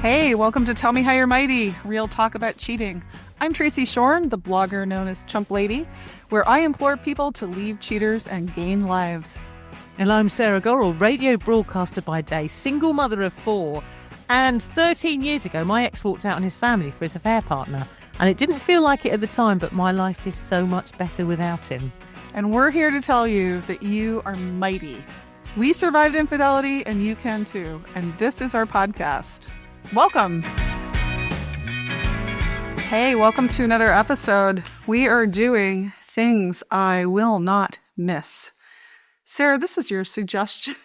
Hey, welcome to Tell Me How You're Mighty, real talk about cheating. I'm Tracy Shorn, the blogger known as Chump Lady, where I implore people to leave cheaters and gain lives. And I'm Sarah Gorrell, radio broadcaster by day, single mother of 4. And 13 years ago, my ex walked out on his family for his affair partner. And it didn't feel like it at the time, but my life is so much better without him. And we're here to tell you that you are mighty. We survived infidelity, and you can too. And this is our podcast. Welcome. Hey, welcome to another episode. We are doing things I will not miss. Sarah, this was your suggestion.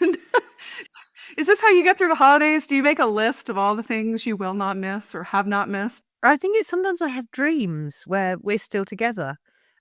Is this how you get through the holidays? Do you make a list of all the things you will not miss or have not missed? I think it's sometimes I have dreams where we're still together.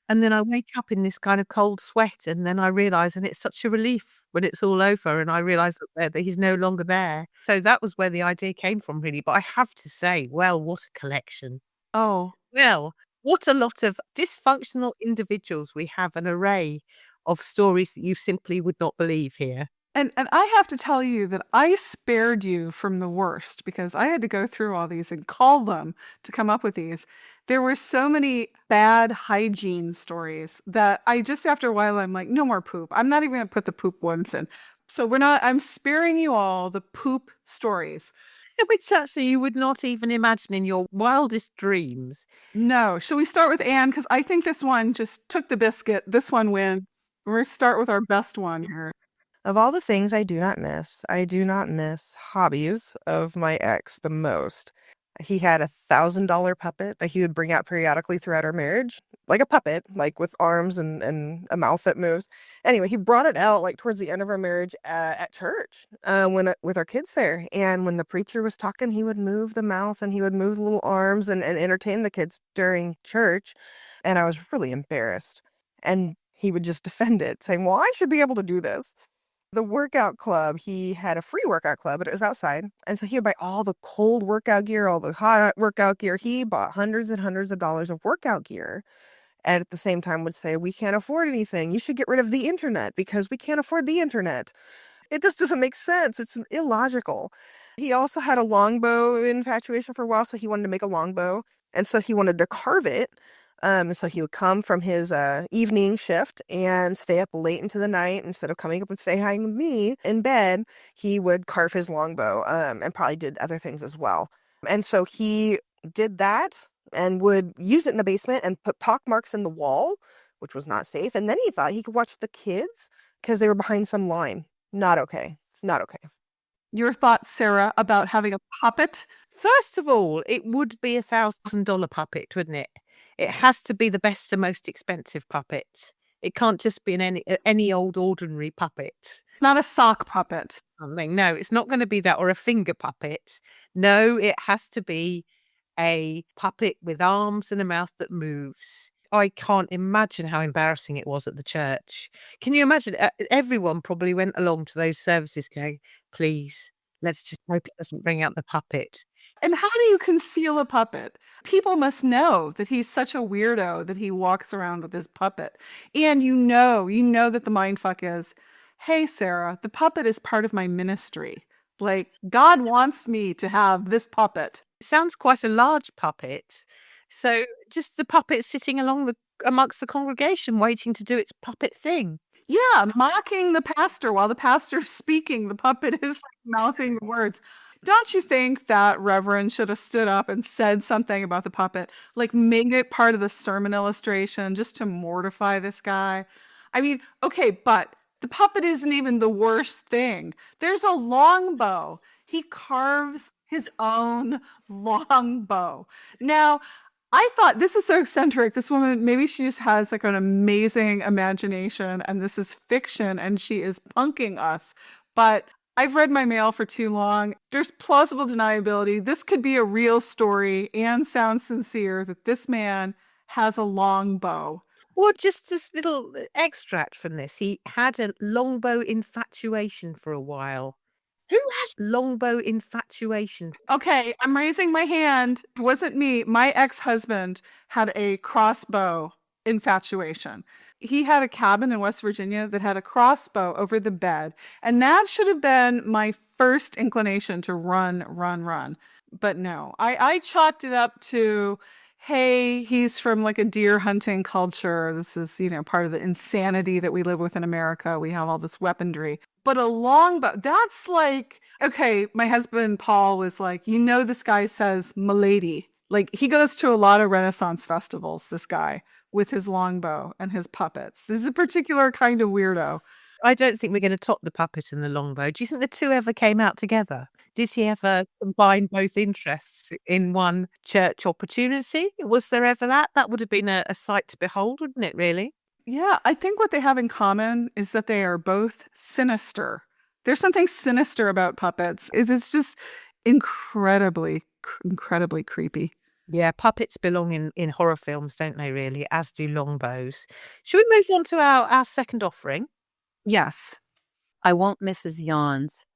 And then I wake up in this kind of cold sweat, and then I realise, and it's such a relief when it's all over, and I realise that he's no longer there. So that was where the idea came from, really. But I have to say, well, what a collection. Oh, Well, what a lot of dysfunctional individuals. We have an array of stories that you simply would not believe here. and I have to tell you that I spared you from the worst because I had to go through all these and call them to come up with these. There were so many bad hygiene stories that I just after a while I'm like, no more poop. I'm not even going to put the poop ones in. So I'm sparing you all the poop stories. Which actually you would not even imagine in your wildest dreams. No. Shall we start with Anne? Because I think this one just took the biscuit. This one wins. We're going to start with our best one here. Of all the things I do not miss hobbies of my ex the most. He had a $1,000 puppet that he would bring out periodically throughout our marriage, like a puppet, like with arms and a mouth that moves. Anyway, he brought it out like towards the end of our marriage at church with our kids there. And when the preacher was talking, he would move the mouth and he would move the little arms and entertain the kids during church. And I was really embarrassed. And he would just defend it, saying, well, I should be able to do this. The workout club, he had a free workout club, but it was outside. And so he would buy all the cold workout gear, all the hot workout gear. He bought hundreds and hundreds of dollars of workout gear. And at the same time would say, we can't afford anything. You should get rid of the internet because we can't afford the internet. It just doesn't make sense. It's illogical. He also had a longbow infatuation for a while, so he wanted to make a longbow. And so he wanted to carve it. And so he would come from his evening shift and stay up late into the night. Instead of coming up and say hi with me in bed, he would carve his longbow and probably did other things as well. And so he did that and would use it in the basement and put pock marks in the wall, which was not safe. And then he thought he could watch the kids because they were behind some line. Not okay. Not okay. Your thoughts, Sarah, about having a puppet? First of all, it would be $1,000 puppet, wouldn't it? It has to be the best and most expensive puppet. It can't just be any old ordinary puppet. Not a sock puppet. I mean, no, it's not going to be that, or a finger puppet. No, it has to be a puppet with arms and a mouth that moves. I can't imagine how embarrassing it was at the church. Can you imagine? Everyone probably went along to those services going, please, let's just hope it doesn't bring out the puppet. And how do you conceal a puppet? People must know that he's such a weirdo that he walks around with his puppet. And you know that the mindfuck is, hey, Sarah, the puppet is part of my ministry. Like, God wants me to have this puppet. It sounds quite a large puppet. So just the puppet sitting amongst the congregation waiting to do its puppet thing. Yeah, mocking the pastor while the pastor's speaking. The puppet is mouthing the words. Don't you think that Reverend should have stood up and said something about the puppet? Like made it part of the sermon illustration just to mortify this guy? I mean, okay, but the puppet isn't even the worst thing. There's a longbow. He carves his own longbow. Now, I thought this is so eccentric. This woman, maybe she just has like an amazing imagination and this is fiction and she is punking us. But I've read my mail for too long. There's plausible deniability. This could be a real story and sound sincere that this man has a longbow. Or just this little extract from this. He had a longbow infatuation for a while. Who has longbow infatuation? Okay, I'm raising my hand. It wasn't me. My ex-husband had a crossbow infatuation. He had a cabin in West Virginia that had a crossbow over the bed. And that should have been my first inclination to run. But no, I chalked it up to, hey, he's from like a deer hunting culture. This is, part of the insanity that we live with in America. We have all this weaponry. But a longbow, that's like, okay, my husband Paul was like, this guy says "milady." Like, he goes to a lot of Renaissance festivals, this guy, with his longbow and his puppets. This is a particular kind of weirdo. I don't think we're going to top the puppet and the longbow. Do you think the two ever came out together? Did he ever combine both interests in one church opportunity? Was there ever that? That would have been a sight to behold, wouldn't it, really? Yeah, I think what they have in common is that they are both sinister. There's something sinister about puppets. It's just incredibly, incredibly creepy. Yeah, puppets belong in horror films, don't they, really, as do longbows. Should we move on to our second offering? Yes. I won't miss his yawns.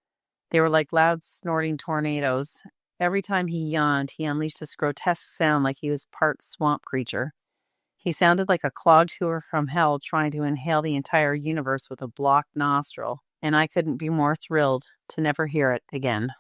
They were like loud, snorting tornadoes. Every time he yawned, he unleashed this grotesque sound like he was part swamp creature. He sounded like a clogged hooer from hell trying to inhale the entire universe with a blocked nostril, and I couldn't be more thrilled to never hear it again.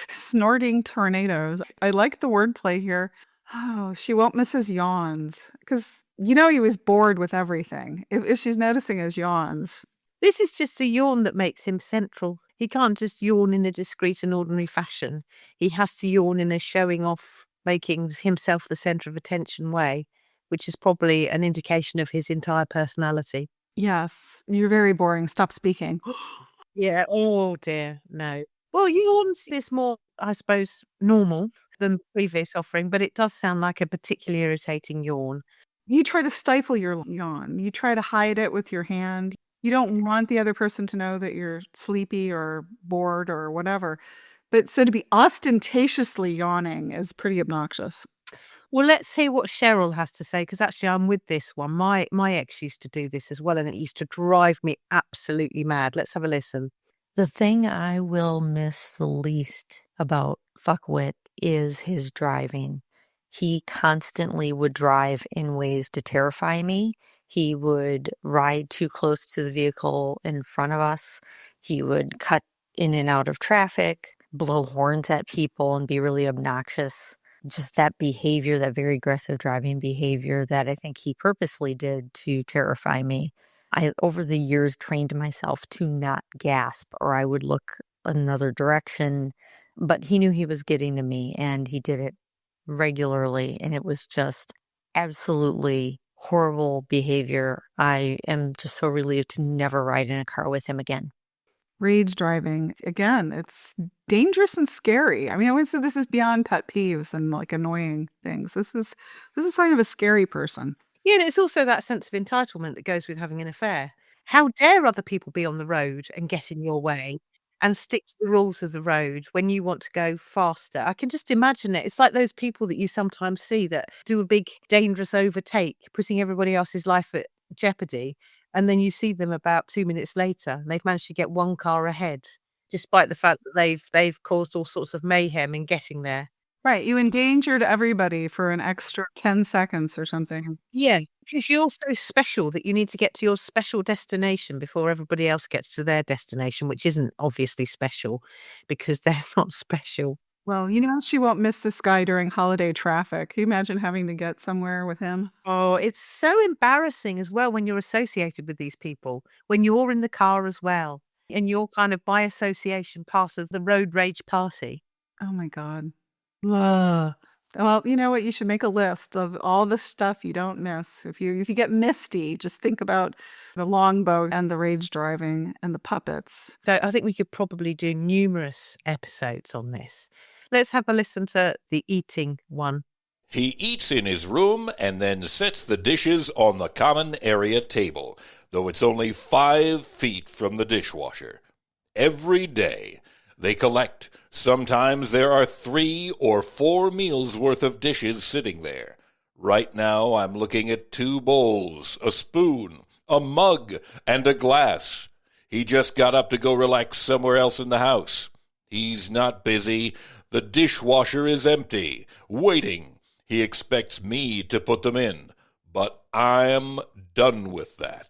Snorting tornadoes. I like the wordplay here. Oh, she won't miss his yawns. Because, he was bored with everything. If she's noticing his yawns. This is just a yawn that makes him central. He can't just yawn in a discreet and ordinary fashion. He has to yawn in a showing off, making himself the centre of attention way, which is probably an indication of his entire personality. Yes, you're very boring. Stop speaking. Yeah, oh dear, no. Well, yawns is more, I suppose, normal than the previous offering, but it does sound like a particularly irritating yawn. You try to stifle your yawn. You try to hide it with your hand. You don't want the other person to know that you're sleepy or bored or whatever. But so to be ostentatiously yawning is pretty obnoxious. Well, let's hear what Cheryl has to say, because actually I'm with this one. My ex used to do this as well, and it used to drive me absolutely mad. Let's have a listen. The thing I will miss the least about Fuckwit is his driving. He constantly would drive in ways to terrify me. He would ride too close to the vehicle in front of us. He would cut in and out of traffic, blow horns at people, and be really obnoxious. Just that behavior, that very aggressive driving behavior that I think he purposely did to terrify me. I, over the years, trained myself to not gasp, or I would look another direction. But he knew he was getting to me, and he did it regularly, and it was just absolutely horrible behavior. I am just so relieved to never ride in a car with him again. Rage driving, again, it's dangerous and scary. I mean, I always say this is beyond pet peeves and like annoying things. This is a sign of a scary person. Yeah, and it's also that sense of entitlement that goes with having an affair. How dare other people be on the road and get in your way and stick to the rules of the road when you want to go faster? I can just imagine it. It's like those people that you sometimes see that do a big, dangerous overtake, putting everybody else's life at jeopardy. And then you see them about 2 minutes later, and they've managed to get one car ahead, despite the fact that they've caused all sorts of mayhem in getting there. Right. You endangered everybody for an extra 10 seconds or something. Yeah, because you're so special that you need to get to your special destination before everybody else gets to their destination, which isn't obviously special because they're not special. Well, she won't miss this guy during holiday traffic. Can you imagine having to get somewhere with him? Oh, it's so embarrassing as well when you're associated with these people, when you're in the car as well, and you're kind of by association part of the road rage party. Oh my God. Ugh. Well, you know what? You should make a list of all the stuff you don't miss. If you get misty, just think about the longbow and the rage driving and the puppets. So I think we could probably do numerous episodes on this. Let's have a listen to the eating one. He eats in his room and then sets the dishes on the common area table, though it's only 5 feet from the dishwasher. Every day, they collect. Sometimes there are 3 or 4 meals worth of dishes sitting there. Right now, I'm looking at 2 bowls, a spoon, a mug, and a glass. He just got up to go relax somewhere else in the house. He's not busy. The dishwasher is empty, waiting. He expects me to put them in, but I'm done with that.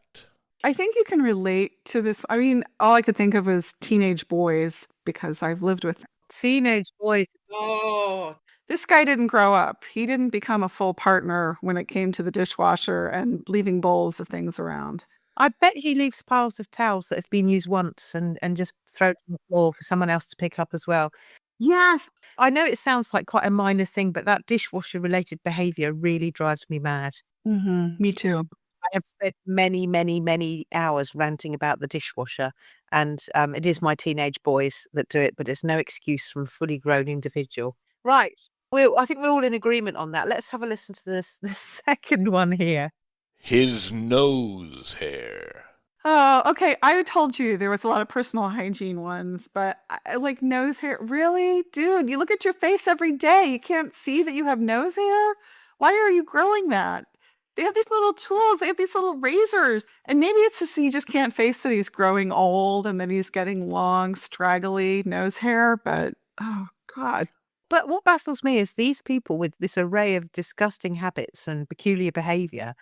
I think you can relate to this. I mean, all I could think of was teenage boys because I've lived with teenage boys. Oh, This guy didn't grow up. He didn't become a full partner when it came to the dishwasher and leaving bowls of things around. I bet he leaves piles of towels that have been used once and just throws on the floor for someone else to pick up as well. Yes. I know it sounds like quite a minor thing, but that dishwasher-related behaviour really drives me mad. Me too. I have spent many, many, many hours ranting about the dishwasher, and it is my teenage boys that do it, but it's no excuse from a fully grown individual. Right. I think we're all in agreement on that. Let's have a listen to the second one here. His nose hair. Oh, okay. I told you there was a lot of personal hygiene ones, but like nose hair. Really? Dude, you look at your face every day. You can't see that you have nose hair? Why are you growing that? They have these little tools. They have these little razors. And maybe it's just he just can't face that he's growing old and that he's getting long, straggly nose hair. But, oh, God. But what baffles me is these people with this array of disgusting habits and peculiar behaviour,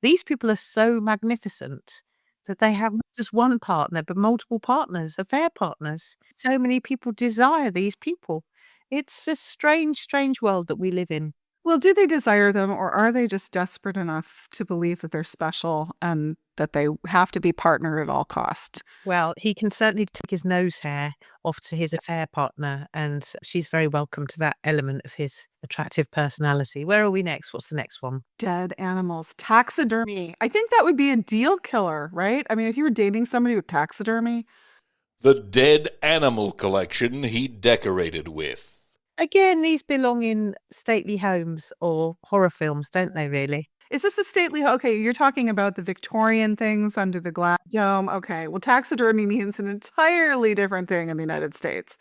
these people are so magnificent that they have not just one partner, but multiple partners, affair partners. So many people desire these people. It's a strange, strange world that we live in. Well, do they desire them, or are they just desperate enough to believe that they're special and that they have to be partnered at all costs? Well, he can certainly take his nose hair off to his affair partner, and she's very welcome to that element of his attractive personality. Where are we next? What's the next one? Dead animals. Taxidermy. I think that would be a deal killer, right? I mean, if you were dating somebody with taxidermy. The dead animal collection he decorated with. Again, these belong in stately homes or horror films, don't they, really? Is this a stately? Okay, you're talking about the Victorian things under the glass dome. Okay, well, taxidermy means an entirely different thing in the United States.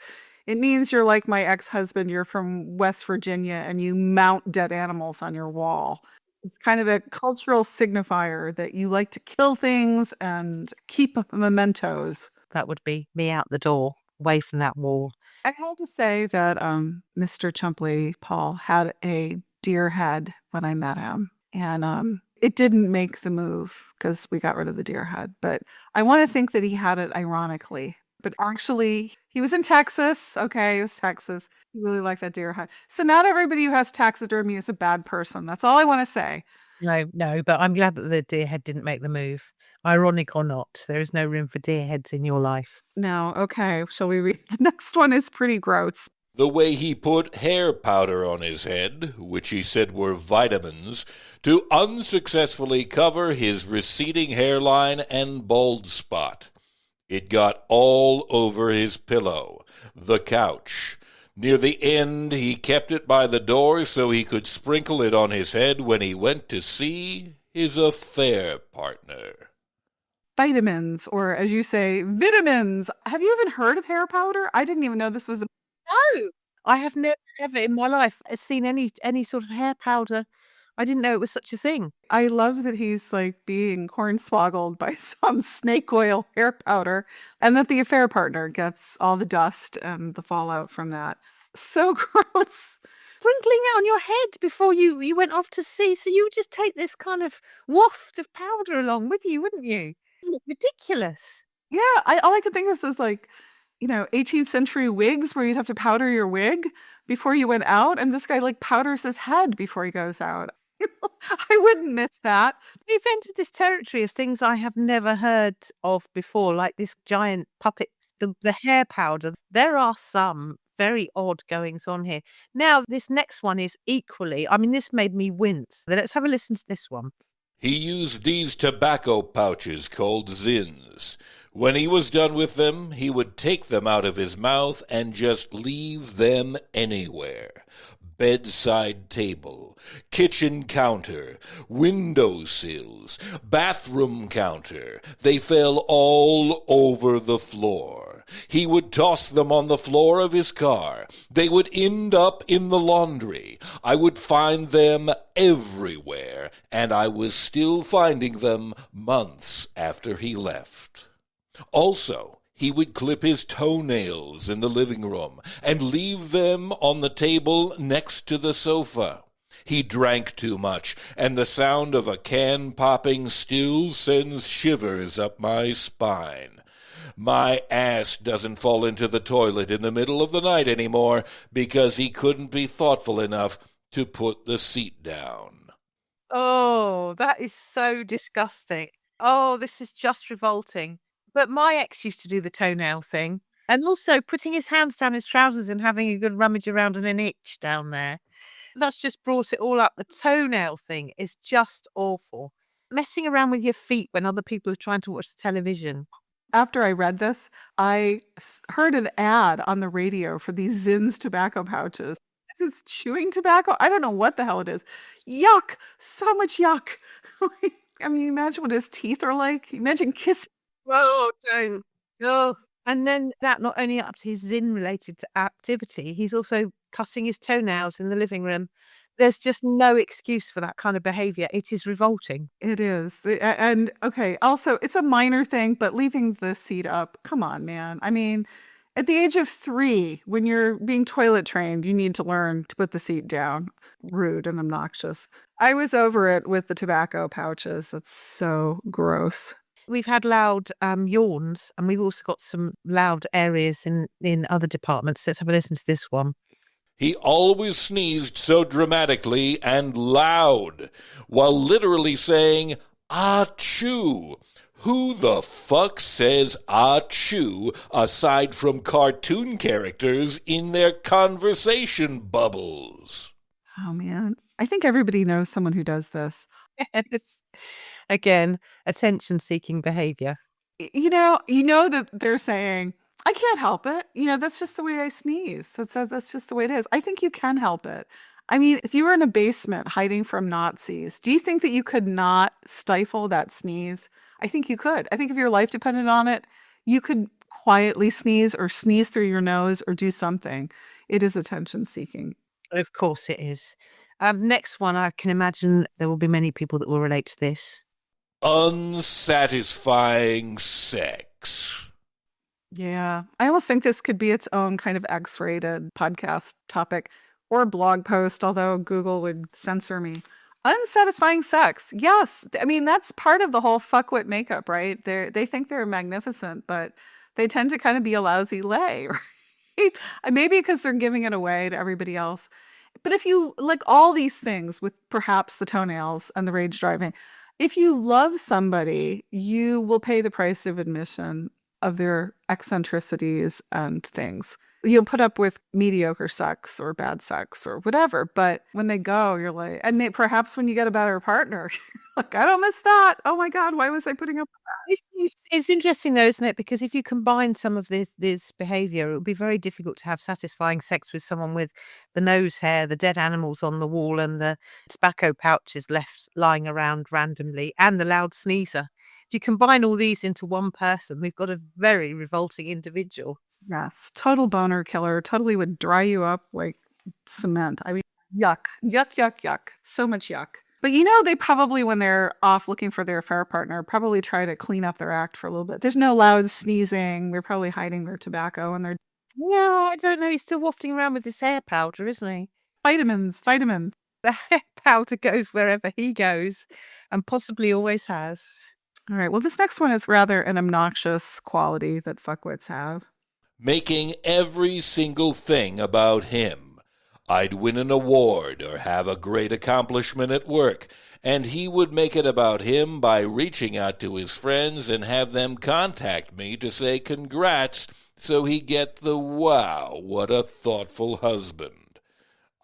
It means you're like my ex-husband, you're from West Virginia, and you mount dead animals on your wall. It's kind of a cultural signifier that you like to kill things and keep mementos. That would be me out the door, away from that wall. I had to say that Mr. Chumpley Paul had a deer head when I met him. And it didn't make the move because we got rid of the deer head. But I want to think that he had it ironically. But actually, he was in Texas. Okay, it was Texas. He really liked that deer head. So not everybody who has taxidermy is a bad person. That's all I want to say. No, but I'm glad that the deer head didn't make the move. Ironic or not, there is no room for deer heads in your life. No, okay. Shall we read? The next one is pretty gross. The way he put hair powder on his head, which he said were vitamins, to unsuccessfully cover his receding hairline and bald spot. It got all over his pillow, the couch. Near the end, he kept it by the door so he could sprinkle it on his head when he went to see his affair partner. Vitamins, or as you say, vitamins. Have you even heard of hair powder? I didn't even know this was a... No, I have never ever in my life seen any sort of hair powder. I didn't know it was such a thing. I love that he's like being hornswoggled by some snake oil hair powder and that the affair partner gets all the dust and the fallout from that. So gross. Sprinkling it on your head before you went off to sea, so you would just take this kind of waft of powder along with you, wouldn't you? Ridiculous. Yeah, all I could think of was like, 18th century wigs where you'd have to powder your wig before you went out, and this guy like powders his head before he goes out. I wouldn't miss that. We've entered this territory of things I have never heard of before, like this giant puppet, the hair powder. There are some very odd goings on here. Now, this next one is equally, this made me wince. Let's have a listen to this one. He used these tobacco pouches called zins. When he was done with them, he would take them out of his mouth and just leave them anywhere. Bedside table, kitchen counter, window sills, bathroom counter. They fell all over the floor. He would toss them on the floor of his car. They would end up in the laundry. I would find them everywhere, and I was still finding them months after he left. Also, he would clip his toenails in the living room and leave them on the table next to the sofa. He drank too much, and the sound of a can popping still sends shivers up my spine. My ass doesn't fall into the toilet in the middle of the night anymore because he couldn't be thoughtful enough to put the seat down. Oh, that is so disgusting. Oh, this is just revolting. But my ex used to do the toenail thing. And also putting his hands down his trousers and having a good rummage around in an itch down there. That's just brought it all up. The toenail thing is just awful. Messing around with your feet when other people are trying to watch the television. After I read this, I heard an ad on the radio for these Zins tobacco pouches. This is chewing tobacco. I don't know what the hell it is. Yuck! So much yuck. I mean, imagine what his teeth are like. Imagine kissing. Oh, don't. Oh. And then that not only up to his Zin-related activity, he's also cutting his toenails in the living room. There's just no excuse for that kind of behavior. It is revolting. It is. And okay, also, it's a minor thing, but leaving the seat up, come on, man. I mean, at the age of 3, when you're being toilet trained, you need to learn to put the seat down. Rude and obnoxious. I was over it with the tobacco pouches. That's so gross. We've had loud yawns, and we've also got some loud areas in other departments. Let's have a listen to this one. He always sneezed so dramatically and loud, while literally saying, "Achoo." Who the fuck says "achoo" aside from cartoon characters in their conversation bubbles? Oh, man. I think everybody knows someone who does this. It's, again, attention-seeking behavior. You know that they're saying, I can't help it. That's just the way I sneeze. That's just the way it is. I think you can help it. I mean, if you were in a basement hiding from Nazis, do you think that you could not stifle that sneeze? I think you could. I think if your life depended on it, you could quietly sneeze or sneeze through your nose or do something. It is attention seeking. Of course it is. Next one, I can imagine there will be many people that will relate to this. Unsatisfying sex. Yeah. I almost think this could be its own kind of X-rated podcast topic or blog post, although Google would censor me. Unsatisfying sex. Yes. I mean, that's part of the whole fuckwit makeup, right? They think they're magnificent, but they tend to kind of be a lousy lay, right? Maybe because they're giving it away to everybody else. But if you like all these things with perhaps the toenails and the rage driving, if you love somebody, you will pay the price of admission of their eccentricities and things. You'll put up with mediocre sex or bad sex or whatever. But when they go, you're like, and perhaps when you get a better partner, like, I don't miss that. Oh my God, why was I putting up with that? It's interesting though, isn't it? Because if you combine some of this behaviour, it would be very difficult to have satisfying sex with someone with the nose hair, the dead animals on the wall, and the tobacco pouches left lying around randomly, and the loud sneezer. If you combine all these into one person, we've got a very revolting individual. Yes, total boner killer. Totally would dry you up like cement. I mean, yuck, yuck, yuck, yuck. So much yuck. But they probably, when they're off looking for their affair partner, probably try to clean up their act for a little bit. There's no loud sneezing. They're probably hiding their tobacco and their No, I don't know. He's still wafting around with his hair powder, isn't he? vitamins. The hair powder goes wherever he goes, and possibly always has. All right. Well, this next one is rather an obnoxious quality that fuckwits have. Making every single thing about him. I'd win an award or have a great accomplishment at work, and he would make it about him by reaching out to his friends and have them contact me to say congrats so he get the wow, what a thoughtful husband.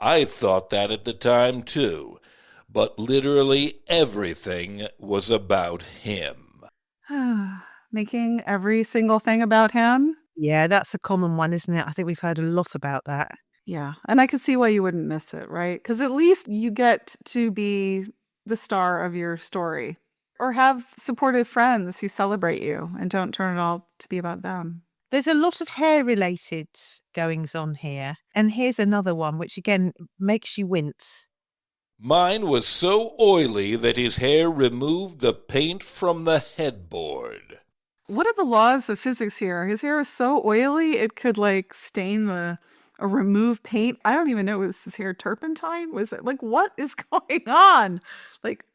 I thought that at the time too, but literally everything was about him. Making every single thing about him? Yeah, that's a common one, isn't it? I think we've heard a lot about that. Yeah. And I could see why you wouldn't miss it, right? Because at least you get to be the star of your story or have supportive friends who celebrate you and don't turn it all to be about them. There's a lot of hair-related goings on here. And here's another one, which again makes you wince. Mine was so oily that his hair removed the paint from the headboard. What are the laws of physics here? His hair is so oily it could stain or remove paint. I don't even know. Was his hair turpentine? Was it what is going on?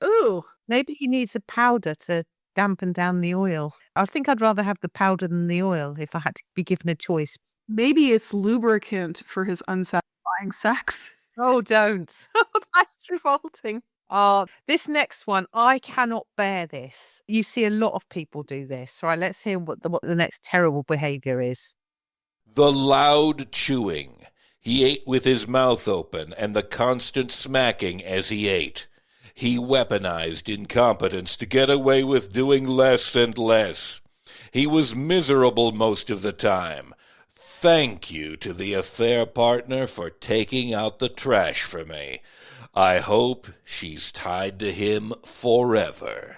Ooh. Maybe he needs a powder to dampen down the oil. I think I'd rather have the powder than the oil if I had to be given a choice. Maybe it's lubricant for his unsatisfying sex. Oh, don't. That's revolting. Oh, this next one, I cannot bear this. You see a lot of people do this. All right, let's hear what the next terrible behaviour is. The loud chewing. He ate with his mouth open, and the constant smacking as he ate. He weaponized incompetence to get away with doing less and less. He was miserable most of the time. Thank you to the affair partner for taking out the trash for me. I hope she's tied to him forever.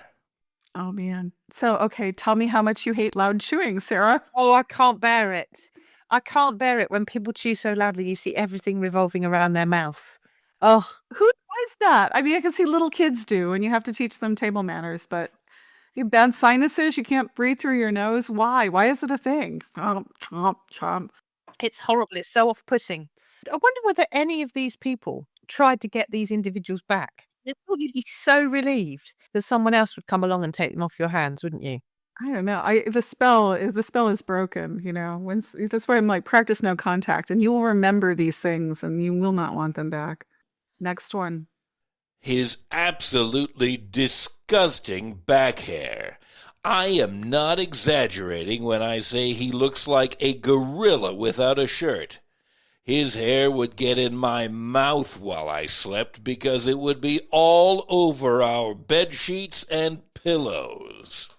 Oh, man. So, okay, tell me how much you hate loud chewing, Sarah. Oh, I can't bear it. I can't bear it when people chew so loudly you see everything revolving around their mouth. Oh, Who does that? I mean, I can see little kids do, and you have to teach them table manners, but you have bad sinuses, you can't breathe through your nose. Why? Why is it a thing? Chomp, chomp, chomp. it's horrible. It's so off-putting. I wonder whether any of these people tried to get these individuals back. I thought you'd be so relieved that someone else would come along and take them off your hands, wouldn't you? I don't know. The spell is broken, you know. That's why I'm like, practice no contact, and you will remember these things and you will not want them back. Next one. His absolutely disgusting back hair. I am not exaggerating when I say he looks like a gorilla without a shirt. His hair would get in my mouth while I slept because it would be all over our bed sheets and pillows.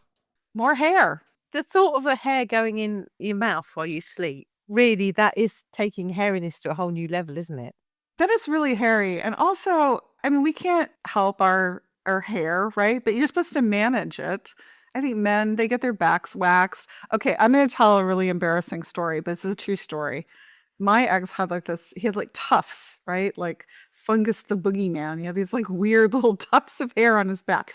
More hair. The thought of the hair going in your mouth while you sleep, really, that is taking hairiness to a whole new level, isn't it? That is really hairy. And also, I mean, we can't help our hair, right? But you're supposed to manage it. I think men, they get their backs waxed. Okay, I'm going to tell a really embarrassing story, but this is a true story. My ex had he had like tufts, right? Like Fungus the Boogeyman. He had these like weird little tufts of hair on his back.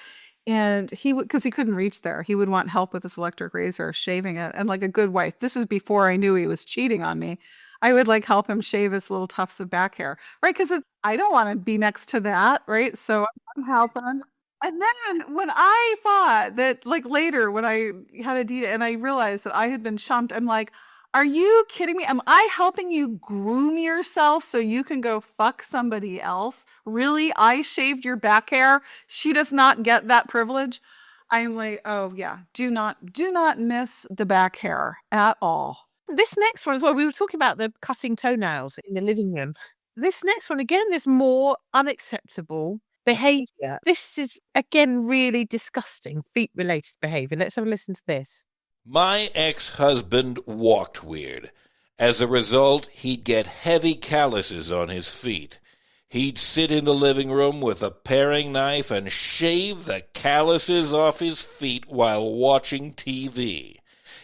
And because he couldn't reach there, he would want help with his electric razor, shaving it. And like a good wife, this is before I knew he was cheating on me. I would like help him shave his little tufts of back hair, right? Because I don't want to be next to that, right? So I'm helping. And then when I thought that, like later when I had a date and I realized that I had been chumped, I'm like, are you kidding me? Am I helping you groom yourself so you can go fuck somebody else? Really? I shaved your back hair? She does not get that privilege? I'm like, oh yeah, do not miss the back hair at all. This next one as well, we were talking about the cutting toenails in the living room. This next one, again, there's more unacceptable behaviour. This is, again, really disgusting feet-related behaviour. Let's have a listen to this. My ex-husband walked weird. As a result, he'd get heavy calluses on his feet. He'd sit in the living room with a paring knife and shave the calluses off his feet while watching TV.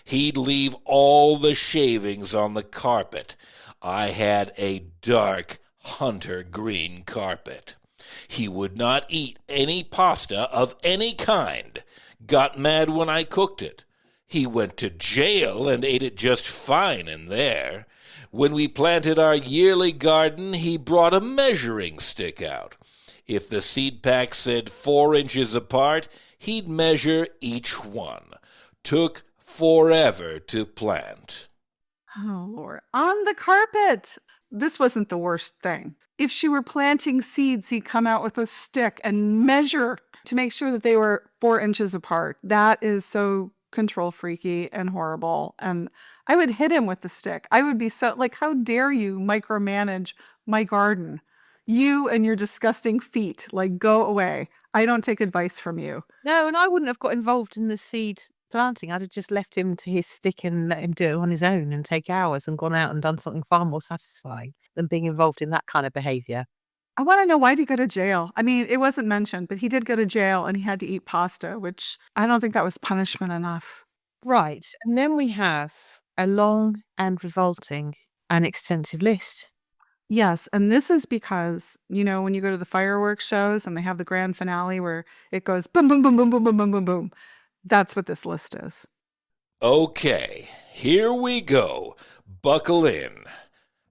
He'd leave all the shavings on the carpet. I had a dark hunter green carpet. He would not eat any pasta of any kind. Got mad when I cooked it. He went to jail and ate it just fine in there. When we planted our yearly garden, he brought a measuring stick out. If the seed pack said 4 inches apart, he'd measure each one. Took forever to plant. Oh, Lord. On the carpet. This wasn't the worst thing. If she were planting seeds, he'd come out with a stick and measure to make sure that they were 4 inches apart. That is so control freaky and horrible. And I would hit him with the stick. I would be so like, how dare you micromanage my garden? You and your disgusting feet, like, go away. I don't take advice from you. No, and I wouldn't have got involved in the seed planting. I'd have just left him to his stick and let him do it on his own and take hours and gone out and done something far more satisfying than being involved in that kind of behaviour. I want to know, why did he go to jail? I mean, it wasn't mentioned, but he did go to jail and he had to eat pasta, which I don't think that was punishment enough. Right. And then we have a long and revolting and extensive list. Yes, and this is because, you know, when you go to the fireworks shows and they have the grand finale where it goes boom, boom, boom, boom, boom, boom, boom, boom, boom. That's what this list is. Okay, here we go. Buckle in.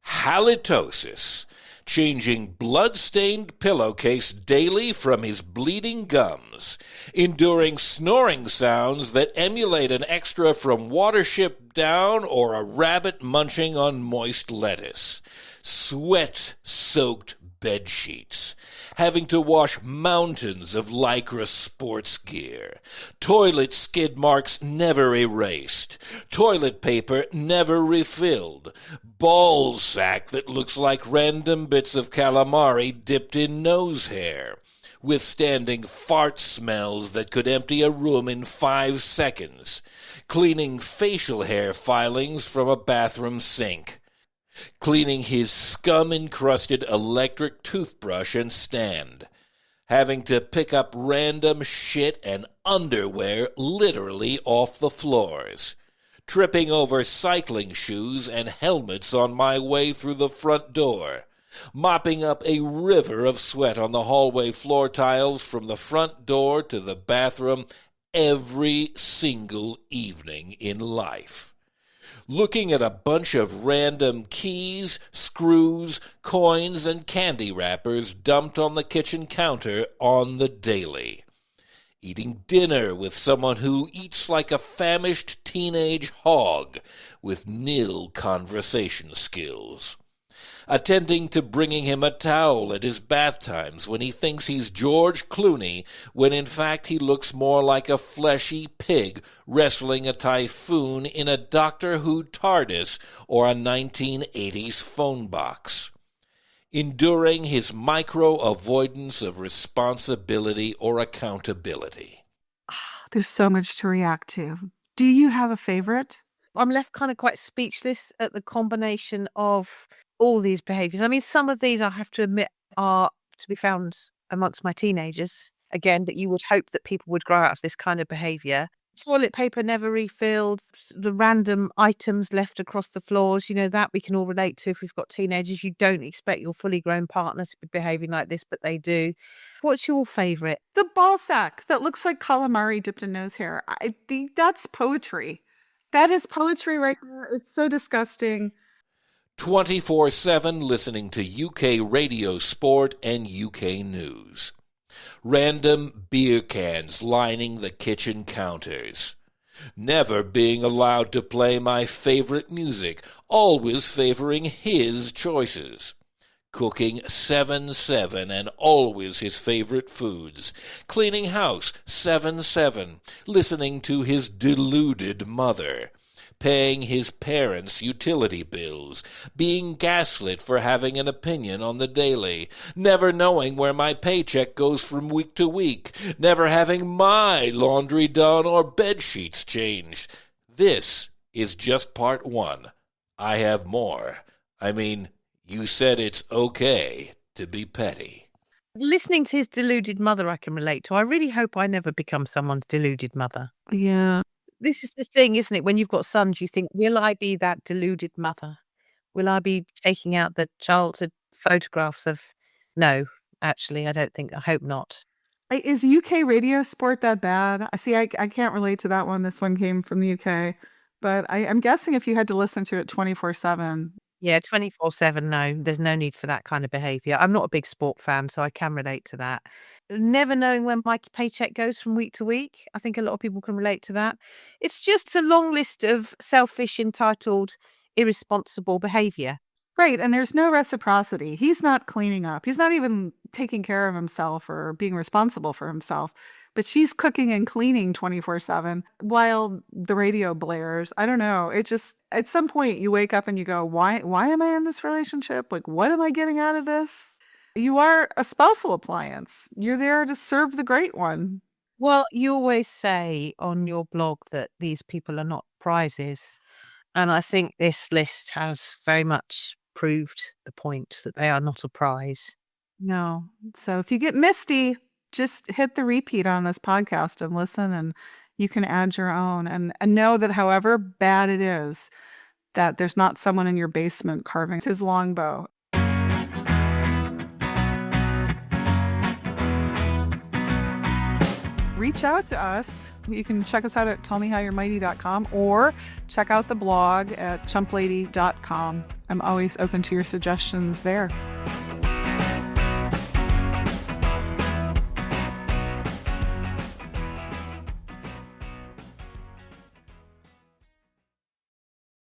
Halitosis. changing blood-stained pillowcase daily from his bleeding gums, enduring snoring sounds that emulate an extra from Watership Down or a rabbit munching on moist lettuce, sweat-soaked bedsheets, having to wash mountains of Lycra sports gear, toilet skid marks never erased, toilet paper never refilled, ball sack that looks like random bits of calamari dipped in nose hair, withstanding fart smells that could empty a room in 5 seconds, cleaning facial hair filings from a bathroom sink, cleaning his scum-encrusted electric toothbrush and stand, having to pick up random shit and underwear literally off the floors, tripping over cycling shoes and helmets on my way through the front door, mopping up a river of sweat on the hallway floor tiles from the front door to the bathroom every single evening in life, looking at a bunch of random keys, screws, coins, and candy wrappers dumped on the kitchen counter on the daily, eating dinner with someone who eats like a famished teenage hog with nil conversation skills, attending to bringing him a towel at his bath times when he thinks he's George Clooney, when in fact he looks more like a fleshy pig wrestling a typhoon in a Doctor Who TARDIS or a 1980s phone box, enduring his micro-avoidance of responsibility or accountability. There's so much to react to. Do you have a favorite? I'm left kind of quite speechless at the combination of all these behaviours. I mean, some of these, I have to admit, are to be found amongst my teenagers. Again, that you would hope that people would grow out of this kind of behaviour. Toilet paper never refilled, the random items left across the floors, that we can all relate to if we've got teenagers. You don't expect your fully grown partner to be behaving like this, but they do. What's your favourite? The ball sack that looks like calamari dipped in nose hair. I think that's poetry. That is poetry right there. It's so disgusting. 24/7 listening to UK radio sport and UK news. Random beer cans lining the kitchen counters. Never being allowed to play my favorite music, always favoring his choices. Cooking 7/7 and always his favorite foods. Cleaning house 7/7, listening to his deluded mother. Paying his parents' utility bills, being gaslit for having an opinion on the daily, never knowing where my paycheck goes from week to week, never having my laundry done or bed sheets changed. This is just part 1. I have more. I mean, you said it's okay to be petty. Listening to his deluded mother I can relate to. I really hope I never become someone's deluded mother. Yeah. This is the thing, isn't it? When you've got sons, you think, will I be that deluded mother? Will I be taking out the childhood photographs of... No, actually, I hope not. Is UK radio sport that bad? I can't relate to that one. This one came from the UK. But I'm guessing if you had to listen to it 24/7. Yeah, 24/7, no. There's no need for that kind of behaviour. I'm not a big sport fan, so I can relate to that. Never knowing when my paycheck goes from week to week. I think a lot of people can relate to that. It's just a long list of selfish, entitled, irresponsible behaviour. Right, and there's no reciprocity. He's not cleaning up. He's not even taking care of himself or being responsible for himself. But she's cooking and cleaning 24/7 while the radio blares. I don't know. It just, at some point you wake up and you go, why am I in this relationship? Like, what am I getting out of this? You are a spousal appliance. You're there to serve the great one. Well, you always say on your blog that these people are not prizes. And I think this list has very much proved the point that they are not a prize. No. So if you get misty, just hit the repeat on this podcast and listen, and you can add your own. And know that however bad it is, that there's not someone in your basement carving his longbow. Reach out to us. You can check us out at tellmehowyou'remighty.com or check out the blog at chumplady.com. I'm always open to your suggestions there.